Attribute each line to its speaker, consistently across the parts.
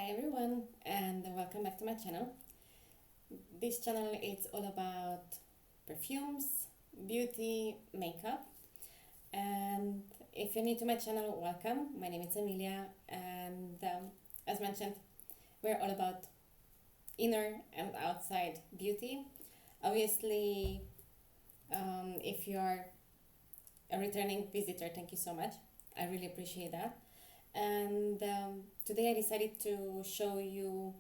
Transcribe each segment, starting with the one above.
Speaker 1: Hi everyone, and welcome back to my channel. This channel is all about perfumes, beauty, makeup, and if you're new to my channel, welcome. My name is Emilia, and as mentioned, we're all about inner and outside beauty. Obviously, if you are a returning visitor, thank you so much. I really appreciate that. And today I decided to show you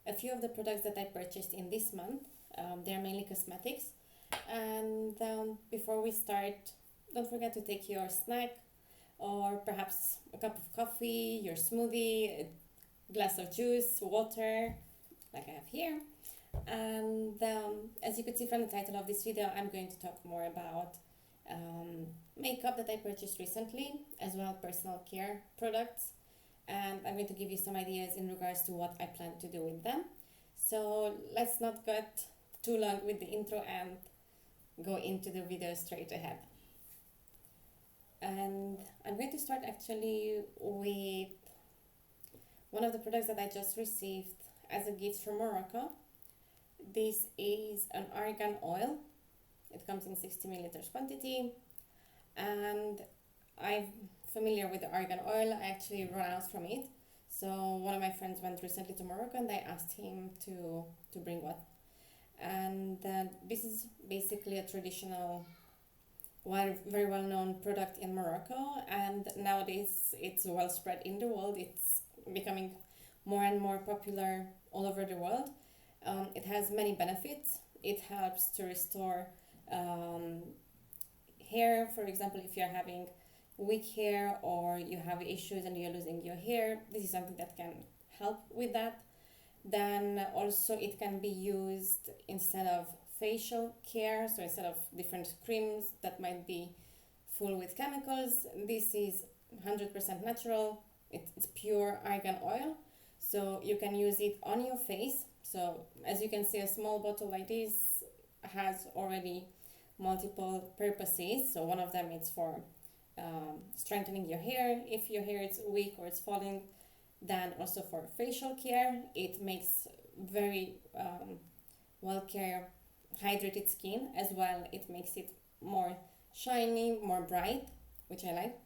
Speaker 1: a few of the products that I purchased in this month. They're mainly cosmetics. And before we start, don't forget to take your snack or perhaps a cup of coffee, your smoothie, a glass of juice, water, like I have here. And as you could see from the title of this video, I'm going to talk more about makeup that I purchased recently, as well personal care products, and I'm going to give you some ideas in regards to what I plan to do with them. So let's not get too long with the intro and go into the video straight ahead. And I'm going to start actually with one of the products that I just received as a gift from Morocco. This is an Argan Oil. It comes in 60 milliliters quantity, and I'm familiar with the Argan Oil. I actually ran out from it, so one of my friends went recently to Morocco and I asked him to bring one. And this is basically a traditional, very well known product in Morocco, and nowadays it's well spread in the world. It's becoming more and more popular all over the world. It has many benefits. It helps to restore hair. For example, if you're having weak hair or you have issues and you're losing your hair, this is something that can help with that. Then also it can be used instead of facial care, so instead of different creams that might be full with chemicals, this is 100% natural. It's pure argan oil, so you can use it on your face. So as you can see, a small bottle like this has already multiple purposes. So one of them is for strengthening your hair if your hair is weak or it's falling. Then also for facial care, it makes very well care hydrated skin as well. It makes it more shiny, more bright, which I like.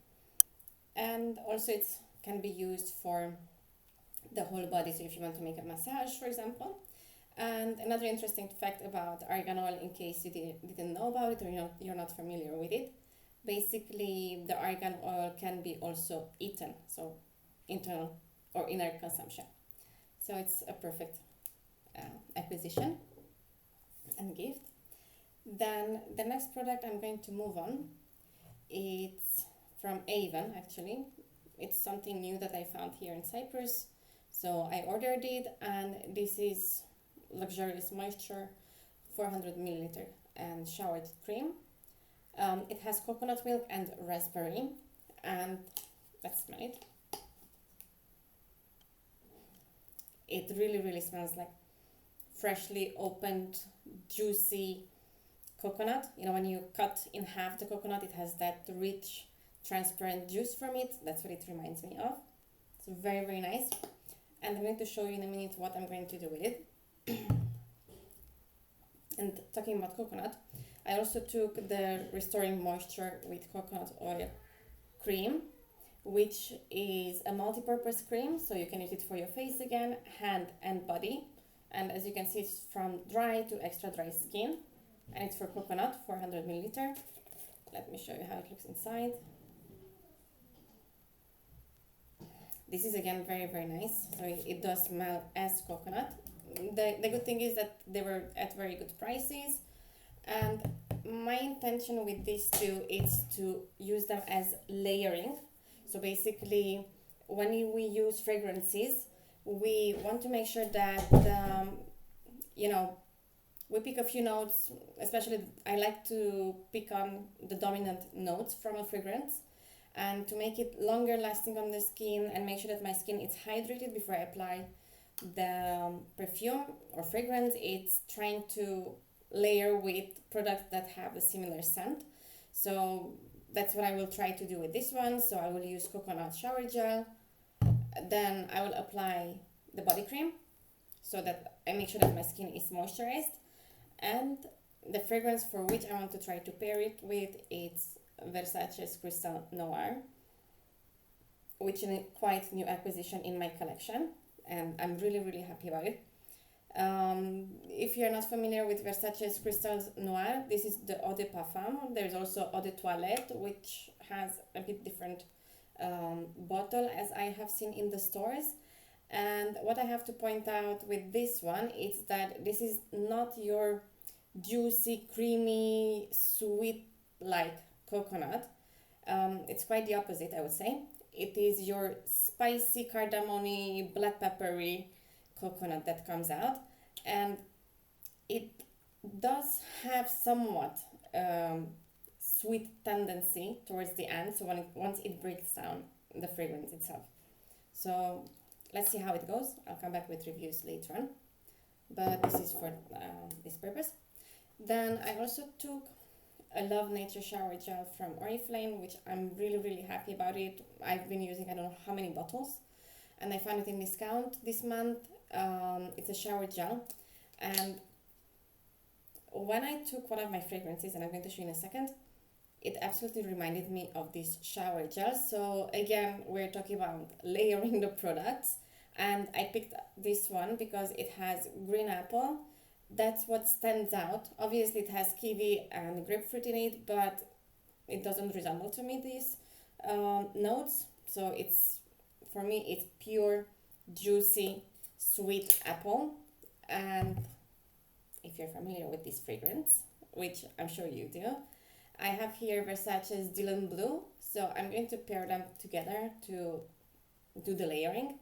Speaker 1: And also it can be used for the whole body, so if you want to make a massage, for example. And another interesting fact about argan oil, in case you didn't know about it or you're not familiar with it, basically the argan oil can be also eaten, so internal or inner consumption. So it's a perfect acquisition and gift. Then the next product I'm going to move on, it's from Avon actually. It's something new that I found here in Cyprus. So I ordered it, and this is Luxurious Moisture 400 milliliter and showered cream. It has coconut milk and raspberry, and let's smell it. It really smells like freshly opened, juicy coconut. You know, when you cut in half the coconut, it has that rich, transparent juice from it. That's what it reminds me of. It's very nice. And I'm going to show you in a minute what I'm going to do with it. And talking about coconut, I also took the Restoring Moisture with Coconut Oil cream, which is a multi-purpose cream, so you can use it for your face again, hand and body. And as you can see, it's from dry to extra dry skin, and it's for coconut, 400 milliliter. Let me show you how it looks inside. This is again very nice, so it does smell as coconut. The good thing is that they were at very good prices, and my intention with these two is to use them as layering. So basically, when we use fragrances, we want to make sure that we pick a few notes. Especially I like to pick on the dominant notes from a fragrance, and to make it longer lasting on the skin and make sure that my skin is hydrated before I apply the perfume or fragrance. It's trying to layer with products that have a similar scent. So that's what I will try to do with this one. So I will use coconut shower gel, then I will apply the body cream so that I make sure that my skin is moisturized. And the fragrance for which I want to try to pair it with is Versace's Crystal Noir, which is a quite new acquisition in my collection, and I'm really, really happy about it. If you're not familiar with Versace's Crystal Noir, this is the Eau de Parfum. There's also Eau de Toilette, which has a bit different bottle as I have seen in the stores. And what I have to point out with this one is that this is not your juicy, creamy, sweet like coconut. It's quite the opposite, I would say. It is your spicy, cardamom-y, black peppery coconut that comes out, and it does have somewhat sweet tendency towards the end, so once it breaks down the fragrance itself. So let's see how it goes. I'll come back with reviews later on, but this is for this purpose. Then I also took a Love Nature shower gel from Oriflame, which I'm really, really happy about it. I've been using I don't know how many bottles, and I found it in discount this month. It's a shower gel, and when I took one of my fragrances, and I'm going to show you in a second, it absolutely reminded me of this shower gel. So again, we're talking about layering the products, and I picked this one because it has green apple. That's what stands out. Obviously it has kiwi and grapefruit in it, but it doesn't resemble to me these notes. So it's, for me, it's pure juicy sweet apple. And if you're familiar with this fragrance, which I'm sure you do, I have here Versace's Dillon Blue, so I'm going to pair them together to do the layering.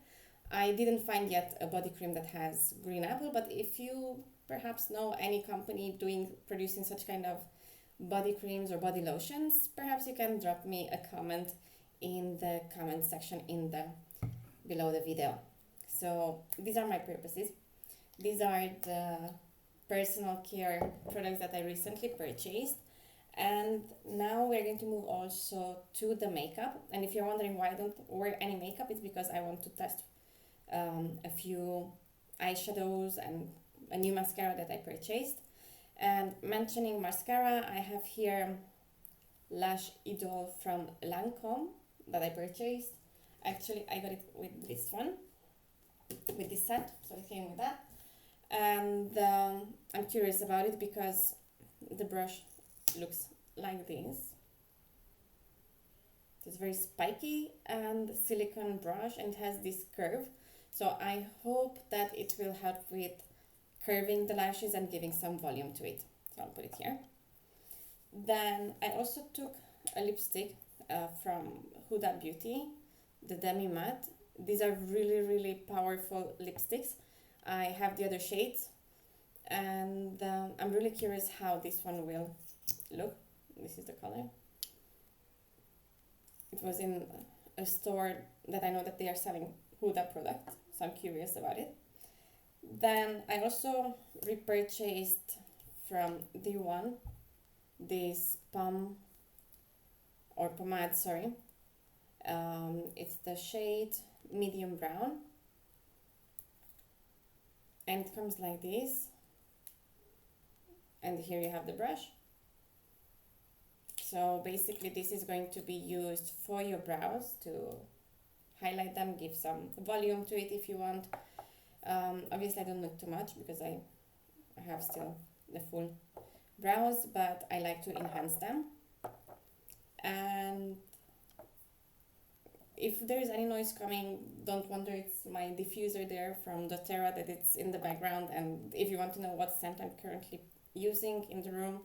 Speaker 1: I didn't find yet a body cream that has green apple, but if you perhaps know any company producing such kind of body creams or body lotions, perhaps you can drop me a comment in the comment section below the video. So these are my purposes. These are the personal care products that I recently purchased. And now we're going to move also to the makeup. And if you're wondering why I don't wear any makeup, it's because I want to test a few eyeshadows and a new mascara that I purchased. And mentioning mascara, I have here Lash Idol from Lancome that I purchased. Actually, I got it with this one, with this set, so it came with that. And I'm curious about it because the brush looks like this. It's very spiky and silicone brush, and it has this curve. So I hope that it will help with curving the lashes and giving some volume to it. So I'll put it here. Then I also took a lipstick from Huda Beauty, the Demi Matte. These are really, really powerful lipsticks. I have the other shades, and I'm really curious how this one will look. This is the color. It was in a store that I know that they are selling Huda product, so I'm curious about it. Then I also repurchased from Dillon this pomade, sorry. It's the shade medium brown, and it comes like this. And here you have the brush. So basically this is going to be used for your brows to highlight them, give some volume to it if you want. Obviously I don't look too much because I have still the full brows, but I like to enhance them. And if there is any noise coming, don't wonder, it's my diffuser there from doTERRA that it's in the background. And if you want to know what scent I'm currently using in the room,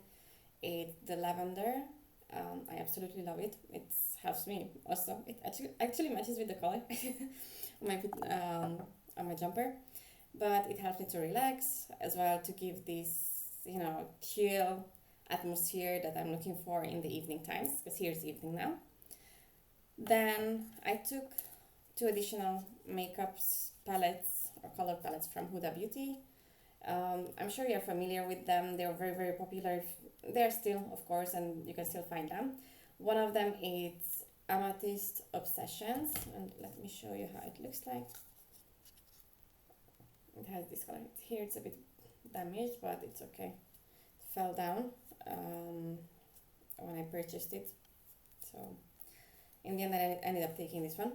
Speaker 1: it's the lavender. I absolutely love it. It helps me also. It actually matches with the color on my jumper, but it helps me to relax as well, to give this, chill atmosphere that I'm looking for in the evening times, because here's evening now. Then I took 2 additional makeups palettes or color palettes from Huda Beauty. I'm sure you're familiar with them. They're very, very popular. They're still, of course, and you can still find them. One of them is Amateus Obsessions, and let me show you how it looks like. It has this color here. It's a bit damaged, but it's okay. It fell down when I purchased it. So in the end, I ended up taking this one.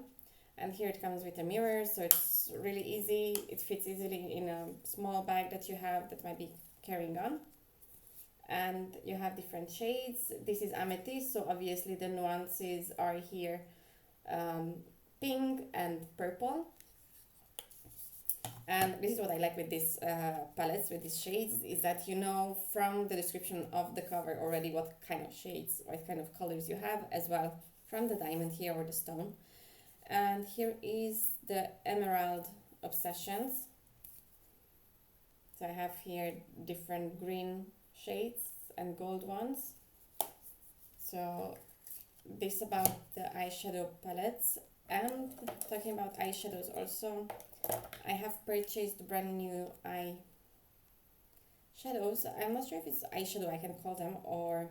Speaker 1: And here it comes with a mirror, so it's really easy. It fits easily in a small bag that you have that might be carrying on. And you have different shades. This is Amethyst, so obviously the nuances are here, pink and purple. And this is what I like with these palettes, with these shades, is that you know from the description of the cover already what kind of shades, what kind of colors you have, as well from the diamond here or the stone. And here is the Emerald Obsessions. So I have here different green shades and gold ones. So this about the eyeshadow palettes. And talking about eyeshadows also, I have purchased brand new eyeshadows. I'm not sure if it's eyeshadow I can call them, or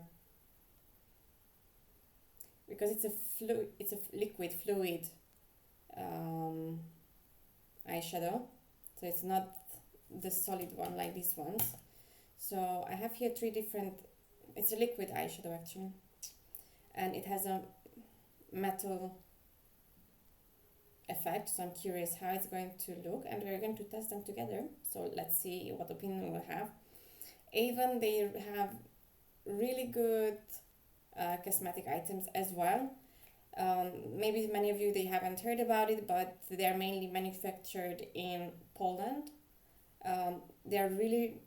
Speaker 1: because it's a liquid fluid eyeshadow, so it's not the solid one like these ones. So I have here three different, it's a liquid eyeshadow actually, and it has a metal effect, so I'm curious how it's going to look, and we're going to test them together. So let's see what opinion we'll have. Avon, they have really good cosmetic items as well. Maybe many of you, they haven't heard about it, but they're mainly manufactured in Poland. They're really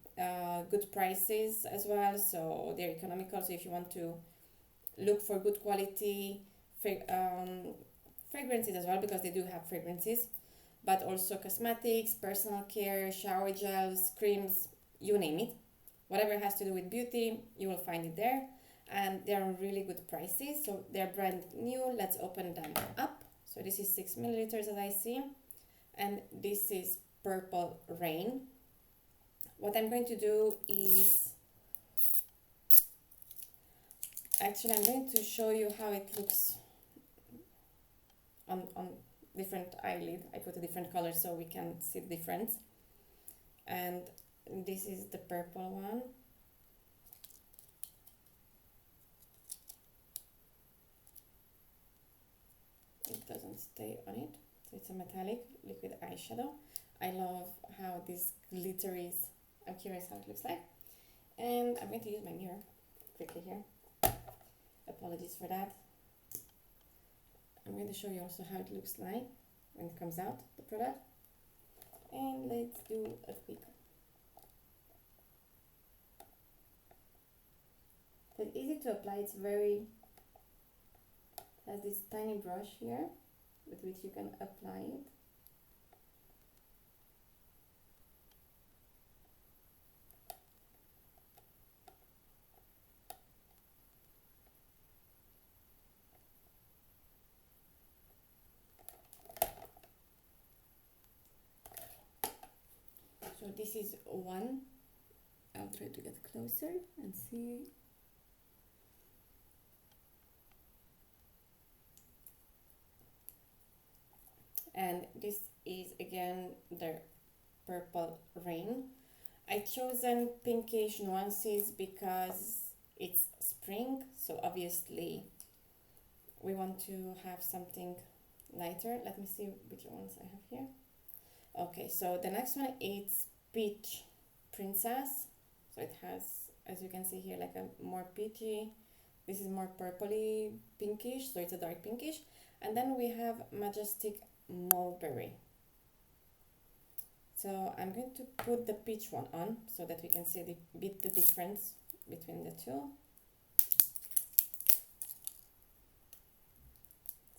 Speaker 1: good prices as well, so they're economical. So if you want to look for good quality fragrances as well, because they do have fragrances, but also cosmetics, personal care, shower gels, creams, you name it. Whatever has to do with beauty, you will find it there. And they're on really good prices, so they're brand new. Let's open them up. So this is 6 milliliters as I see, and this is Purple Rain. What I'm going to do is, actually I'm going to show you how it looks on different eyelid. I put a different color so we can see the difference. And this is the purple one. It doesn't stay on it, so it's a metallic liquid eyeshadow. I love how this glitter is. I'm curious how it looks like. And I'm going to use my mirror quickly here. Apologies for that. I'm going to show you also how it looks like when it comes out, the product. And let's do a quick. So it's easy to apply. It's very, has this tiny brush here with which you can apply it. So this is one. I'll try to get closer and see. And this is again the Purple Rain. I chosen pinkish nuances because it's spring, so obviously we want to have something lighter. Let me see which ones I have here. Okay, so the next one is Peach Princess. So it has, as you can see here, like a more peachy. This is more purpley pinkish, so it's a dark pinkish. And then we have Majestic Mulberry. So I'm going to put the peach one on so that we can see the difference between the two.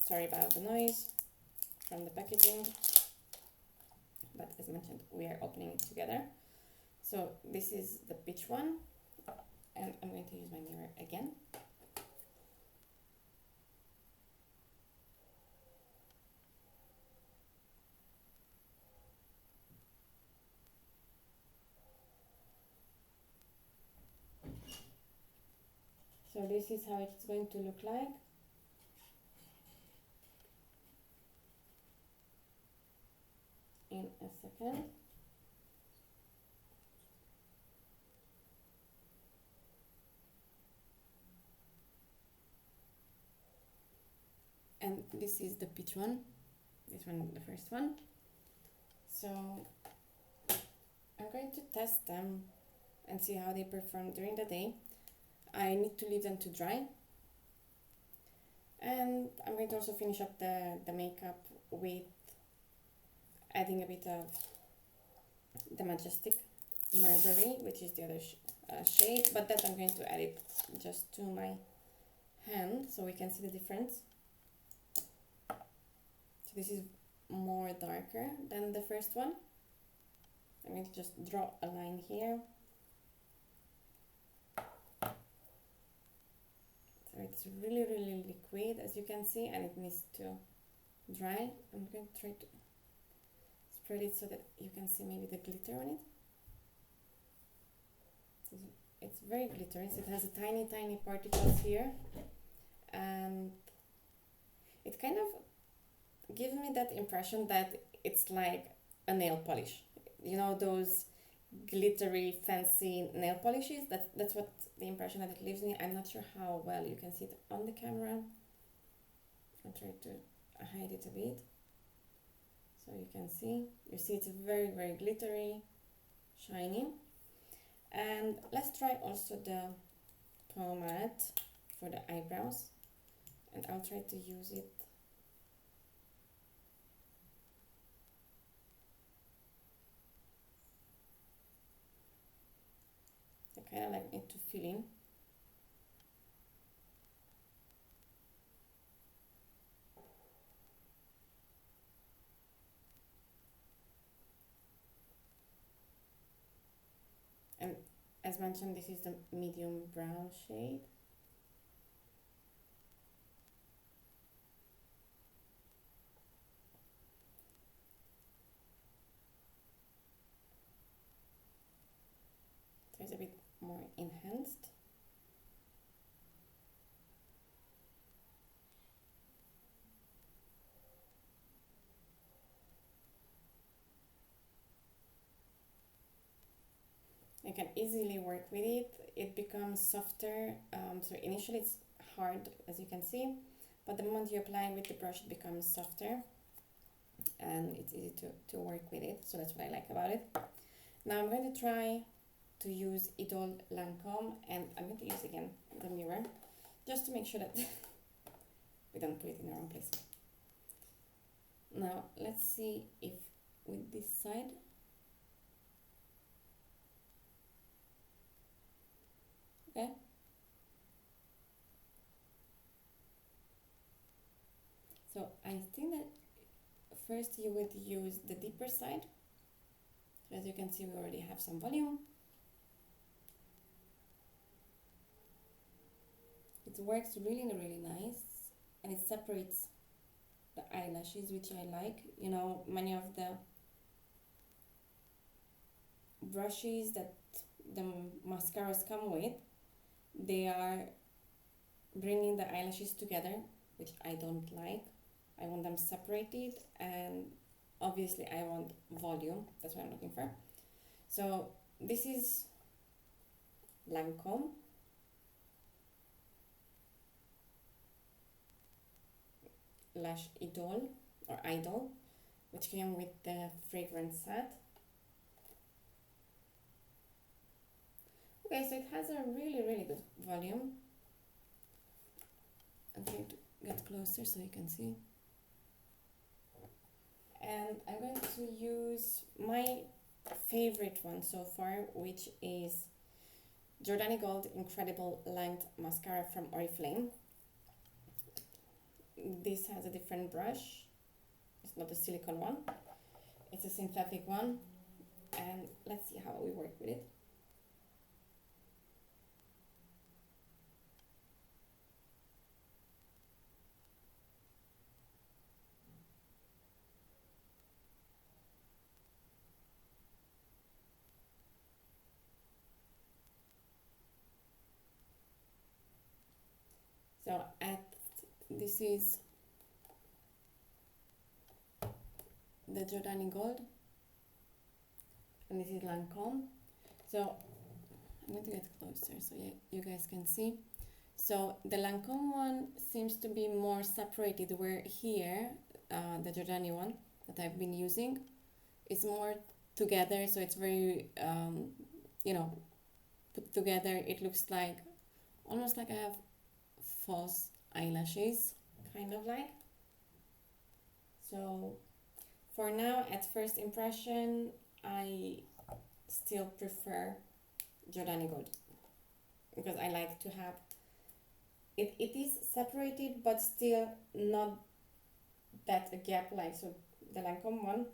Speaker 1: Sorry about the noise from the packaging, but as mentioned, we are opening it together. So this is the peach one, and I'm going to use my mirror again. So this is how it's going to look like. In a second. and this is the peach one. This one, the first one. So I'm going to test them and see how they perform during the day. I need to leave them to dry. And I'm going to also finish up the makeup with adding a bit of the Majestic Mercury, which is the other shade, but that I'm going to add it just to my hand so we can see the difference. So this is more darker than the first one. I'm going to just draw a line here. So it's really, really liquid, as you can see, and it needs to dry. I'm going to try to spread it so that you can see maybe the glitter on it. It's very glittery, so it has a tiny, tiny particles here, and it kind of gives me that impression that it's like a nail polish. You know, those glittery, fancy nail polishes? That's what the impression that it leaves me. I'm not sure how well you can see it on the camera. I'll try to hide it a bit so you can see. You see it's very, very glittery, shiny. And let's try also the pomade for the eyebrows, and I'll try to use it I kind of like it to fill in. And as mentioned, this is the medium brown shade. So it's a bit more enhanced. You can easily work with it. It becomes softer. So initially it's hard, as you can see, but the moment you apply with the brush, it becomes softer and it's easy to work with it. So that's what I like about it. Now I'm going to try to use Idol Lancome, and I'm going to use again the mirror just to make sure that we don't put it in the wrong place. Now let's see if with this side, okay. So I think that first you would use the deeper side. As you can see, we already have some volume. It works really, really nice, and it separates the eyelashes, which I like. You know, many of the brushes that the mascaras come with, they are bringing the eyelashes together, which I don't like. I want them separated, and obviously I want volume. That's what I'm looking for. So this is Lancome. Lash Idol or Idol, which came with the fragrance set. Okay, so it has a really, really good volume. I'm going to get closer so you can see. And I'm going to use my favorite one so far, which is Jordana Gold Incredible Length Mascara from Oriflame. This has a different brush. It's not a silicone one, it's a synthetic one, and let's see how we work with it. So this is the Jordana Gold, and this is Lancome. So I'm going to get closer so you guys can see. So the Lancome one seems to be more separated, where here, the Jordani one that I've been using, is more together, so it's very, you know, put together. It looks like, almost like I have false eyelashes, kind of like. So for now, at first impression, I still prefer Jordani Gold, because I like to have it. It is separated, but still not that a gap like, so the Lancome one,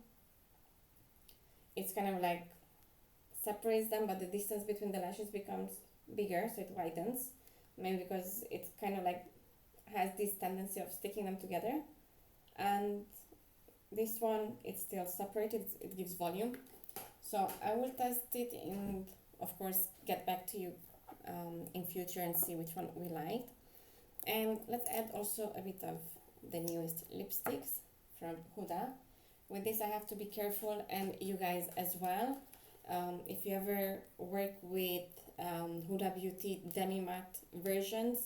Speaker 1: it's kind of like separates them, but the distance between the lashes becomes bigger, so it widens, maybe because it kind of like has this tendency of sticking them together. And this one, it's still separated, it gives volume. So I will test it and of course get back to you in future and see which one we liked. And let's add also a bit of the newest lipsticks from Huda. With this I have to be careful, and you guys as well. If you ever work with Huda Beauty demi matte versions,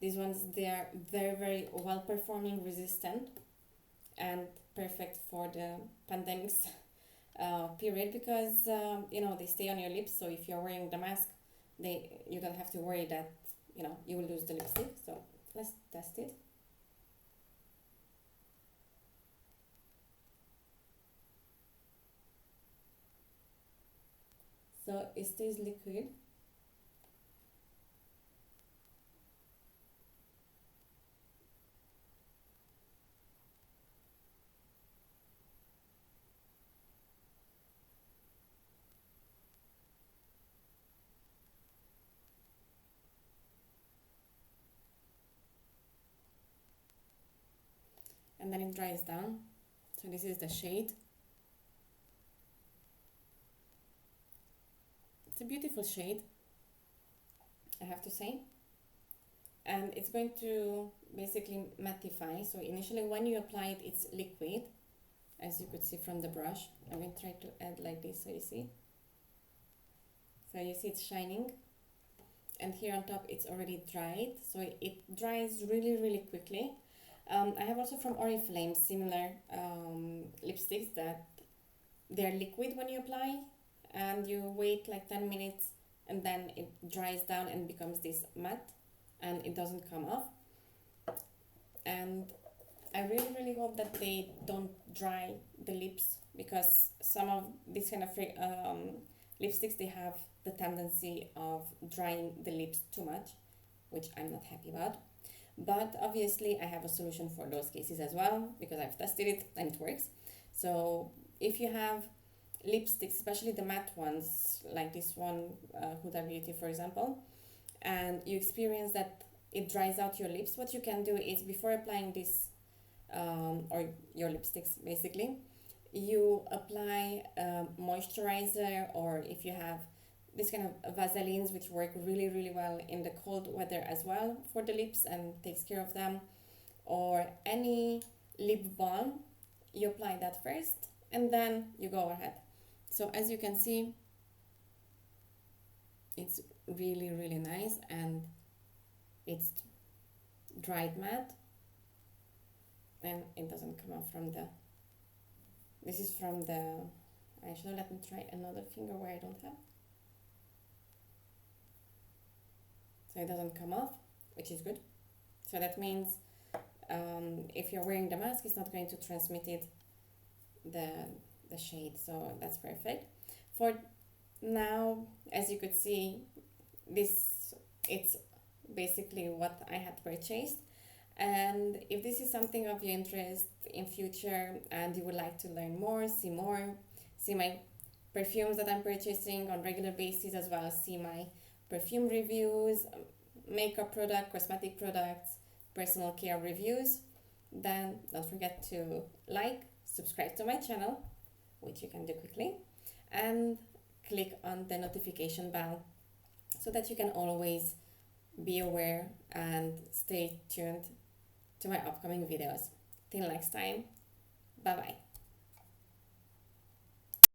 Speaker 1: these ones, they are very, very well performing, resistant, and perfect for the pandemics period, because you know, they stay on your lips. So if you're wearing the mask, you don't have to worry that, you know, you will lose the lipstick. So let's test it. So it stays liquid. And then it dries down. So this is the shade. It's a beautiful shade, I have to say. And it's going to basically mattify. So initially when you apply it, it's liquid, as you could see from the brush. I'm going to try to add like this, so you see. So you see it's shining. And here on top it's already dried, so it dries really, really quickly. I have also from Oriflame similar lipsticks that they're liquid when you apply, and you wait like 10 minutes and then it dries down and becomes this matte, and it doesn't come off. And I really, really hope that they don't dry the lips, because some of these kind of lipsticks, they have the tendency of drying the lips too much, which I'm not happy about. But obviously I have a solution for those cases as well, because I've tested it and it works. So if you have lipsticks, especially the matte ones, like this one, Huda Beauty for example, and you experience that it dries out your lips, what you can do is, before applying this, or your lipsticks basically, you apply moisturizer, or if you have this kind of Vaselines, which work really, really well in the cold weather as well for the lips and takes care of them, or any lip balm, you apply that first and then you go ahead. So as you can see, it's really, really nice, and it's dried matte, and it doesn't come off from the, this is from the eyeshadow. Let me try another finger where I don't have. So it doesn't come off, which is good. So that means if you're wearing the mask, it's not going to transmit it, the shade. So that's perfect. For now, as you could see, it's basically what I had purchased. And if this is something of your interest in future and you would like to learn more, see my perfumes that I'm purchasing on regular basis, as well as see my perfume reviews, makeup product, cosmetic products, personal care reviews, then don't forget to like, subscribe to my channel, which you can do quickly, and click on the notification bell so that you can always be aware and stay tuned to my upcoming videos. Till next time, bye bye.